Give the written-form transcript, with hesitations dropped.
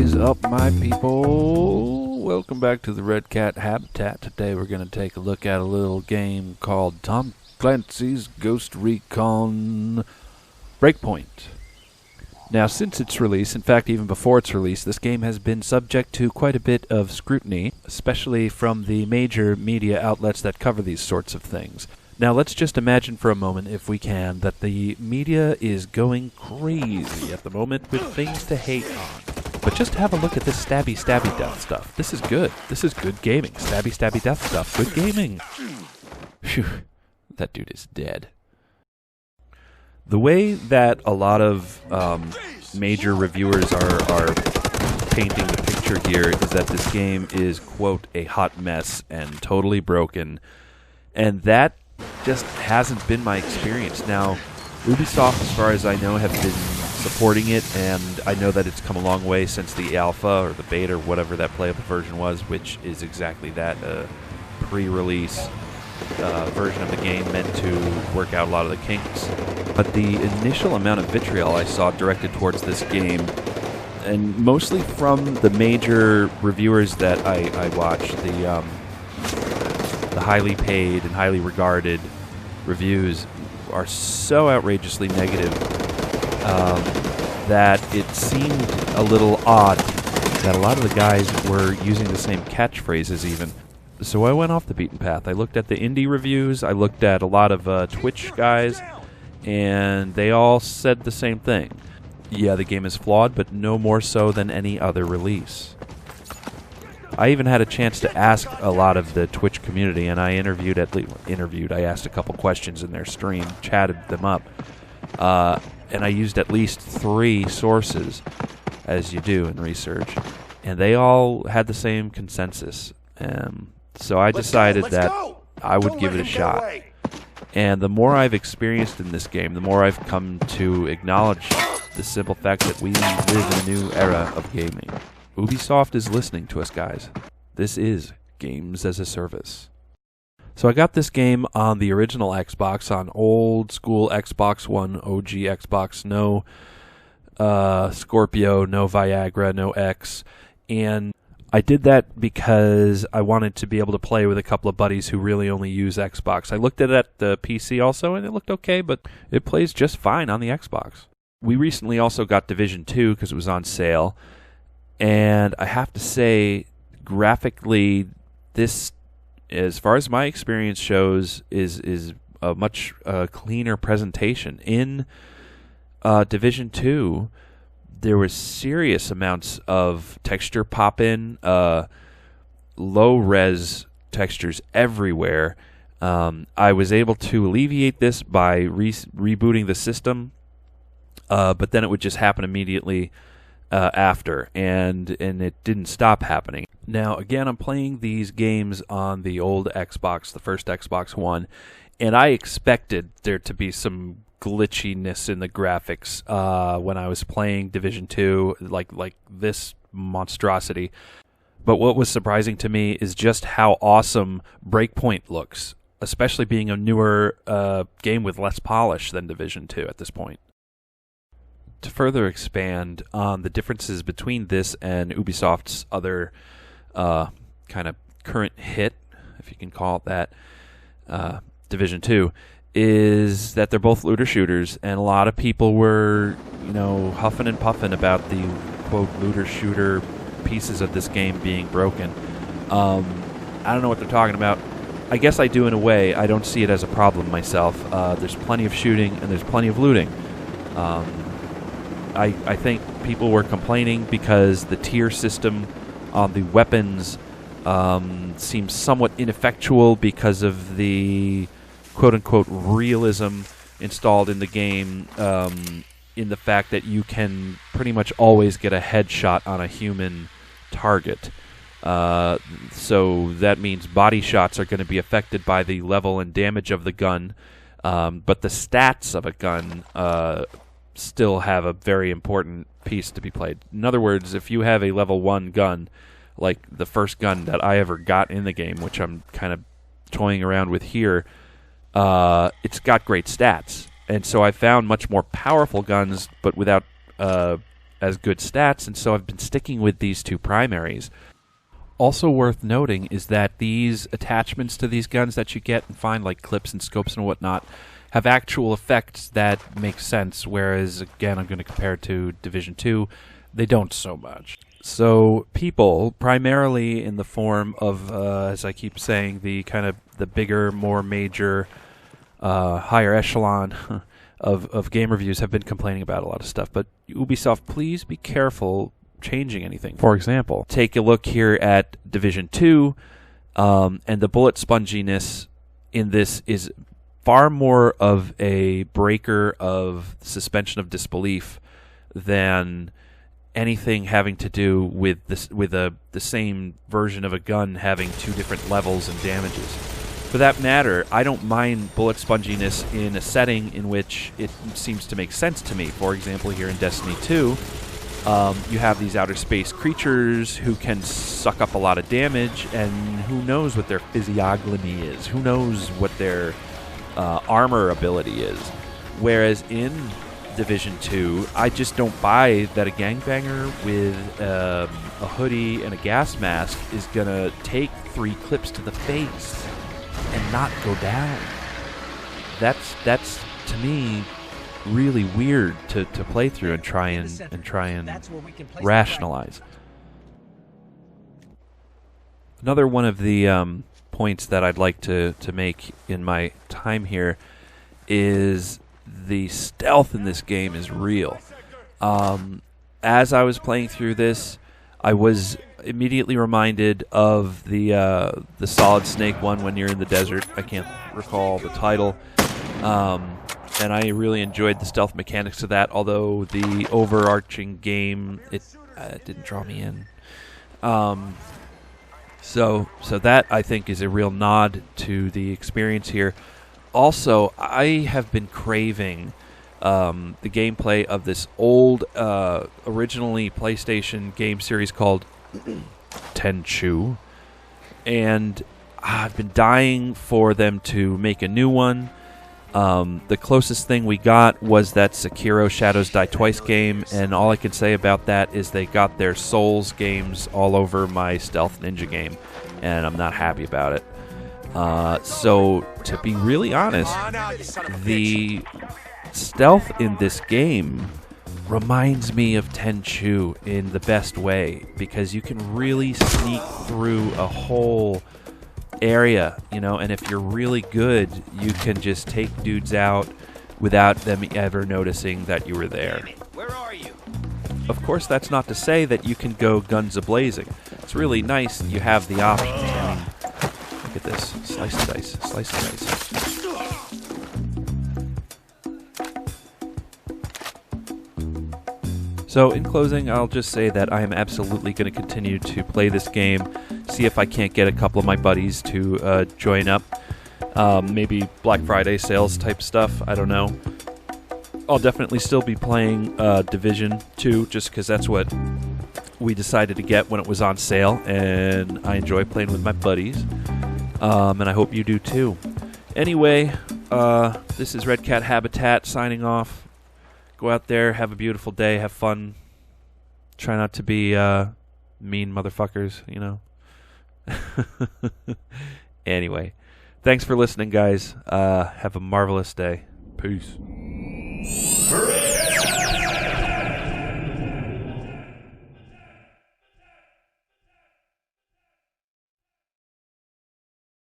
is up, my people? Welcome back to the Red Cat Habitat. Today we're going to take a look at a little game called Tom Clancy's Ghost Recon BREAKPOINT. Now, since its release, in fact even before its release, this game has been subject to quite a bit of scrutiny, especially from the major media outlets that cover these sorts of things. Now, let's just imagine for a moment, if we can, that the media is going crazy at the moment with things to hate on. But just have a look at this stabby death stuff. This is good. This is good gaming. Stabby death stuff. Good gaming. Phew. That dude is dead. The way that a lot of major reviewers are painting the picture here is that this game is, quote, a hot mess and totally broken. And that just hasn't been my experience. Now, Ubisoft, as far as I know, have been supporting it, and I know that it's come a long way since the alpha or the beta or whatever that playable version was, which is exactly that, a pre-release version of the game meant to work out a lot of the kinks. But the initial amount of vitriol I saw directed towards this game, and mostly from the major reviewers that I watched, the highly paid and highly regarded reviews, are so outrageously negative that it seemed a little odd that a lot of the guys were using the same catchphrases even. So I went off the beaten path. I looked at the indie reviews, I looked at a lot of Twitch guys, and they all said the same thing. Yeah, the game is flawed, but no more so than any other release. I even had a chance to ask a lot of the Twitch community, and I I asked a couple questions in their stream, chatted them up, and I used at least 3 sources, as you do in research, and they all had the same consensus. So I decided that I would give it a shot. And the more I've experienced in this game, the more I've come to acknowledge the simple fact that we live in a new era of gaming. Ubisoft is listening to us, guys. This is Games as a Service. So I got this game on the original Xbox, on old school Xbox One, OG Xbox, no Scorpio, no Viagra, no X, and I did that because I wanted to be able to play with a couple of buddies who really only use Xbox. I looked at it at the PC also, and it looked okay, but it plays just fine on the Xbox. We recently also got Division 2 because it was on sale, and I have to say, graphically, this, as far as my experience shows, is a much cleaner presentation. In Division 2, there was serious amounts of texture pop-in, low-res textures everywhere. I was able to alleviate this by rebooting the system, but then it would just happen immediately after, and it didn't stop happening. Now, again, I'm playing these games on the old Xbox, the first Xbox One, and I expected there to be some glitchiness in the graphics when I was playing Division 2, like this monstrosity. But what was surprising to me is just how awesome Breakpoint looks, especially being a newer game with less polish than Division 2 at this point. To further expand on the differences between this and Ubisoft's other kind of current hit, if you can call it that, Division 2, is that they're both looter shooters, and a lot of people were, huffing and puffing about the, quote, looter shooter pieces of this game being broken. I don't know what they're talking about. I guess I do in a way. I don't see it as a problem myself. There's plenty of shooting, and there's plenty of looting. I think people were complaining because the tier system on the weapons seems somewhat ineffectual because of the quote-unquote realism installed in the game, in the fact that you can pretty much always get a headshot on a human target. So that means body shots are going to be affected by the level and damage of the gun, but the stats of a gun still have a very important piece to be played. In other words, if you have a level 1 gun, like the first gun that I ever got in the game, which I'm kind of toying around with here, it's got great stats. And so I found much more powerful guns, but without as good stats, and so I've been sticking with these two primaries. Also worth noting is that these attachments to these guns that you get and find, like clips and scopes and whatnot, have actual effects that make sense, whereas, again, I'm going to compare it to Division 2, they don't so much. So people, primarily in the form of, as I keep saying, the kind of the bigger, more major, higher echelon of game reviews have been complaining about a lot of stuff. But Ubisoft, please be careful changing anything. For example, take a look here at Division 2, and the bullet sponginess in this is far more of a breaker of suspension of disbelief than anything having to do with this, with the same version of a gun having two different levels and damages. For that matter, I don't mind bullet sponginess in a setting in which it seems to make sense to me. For example, here in Destiny 2, you have these outer space creatures who can suck up a lot of damage, and who knows what their physiognomy is, who knows what their armor ability is. Whereas in Division 2, I just don't buy that a gangbanger with a hoodie and a gas mask is going to take 3 clips to the face and not go down. That's to me really weird to play through and try and rationalize. Another one of the points that I'd like to make in my time here is the stealth in this game is real. As I was playing through this, I was immediately reminded of the Solid Snake one when you're in the desert. I can't recall the title. And I really enjoyed the stealth mechanics of that, although the overarching game, it didn't draw me in. So that, I think, is a real nod to the experience here. Also, I have been craving the gameplay of this old, originally PlayStation game series called Tenchu, and I've been dying for them to make a new one. The closest thing we got was that Sekiro Shadows Die Twice game, and all I can say about that is they got their Souls games all over my Stealth Ninja game, and I'm not happy about it. So, to be really honest, the stealth in this game reminds me of Tenchu in the best way, because you can really sneak through a whole area, you know, and if you're really good, you can just take dudes out without them ever noticing that you were there. Where are you? Of course, that's not to say that you can go guns a-blazing. It's really nice you have the option. I mean, look at this. Slice and dice. Slice and dice. So, in closing, I'll just say that I am absolutely going to continue to play this game, see if I can't get a couple of my buddies to join up. Maybe Black Friday sales type stuff, I don't know. I'll definitely still be playing Division 2, just because that's what we decided to get when it was on sale, and I enjoy playing with my buddies, and I hope you do too. Anyway, this is Red Cat Habitat signing off. Go out there, have a beautiful day, have fun. Try not to be mean motherfuckers, you know. Anyway, thanks for listening, guys. Have a marvelous day. Peace.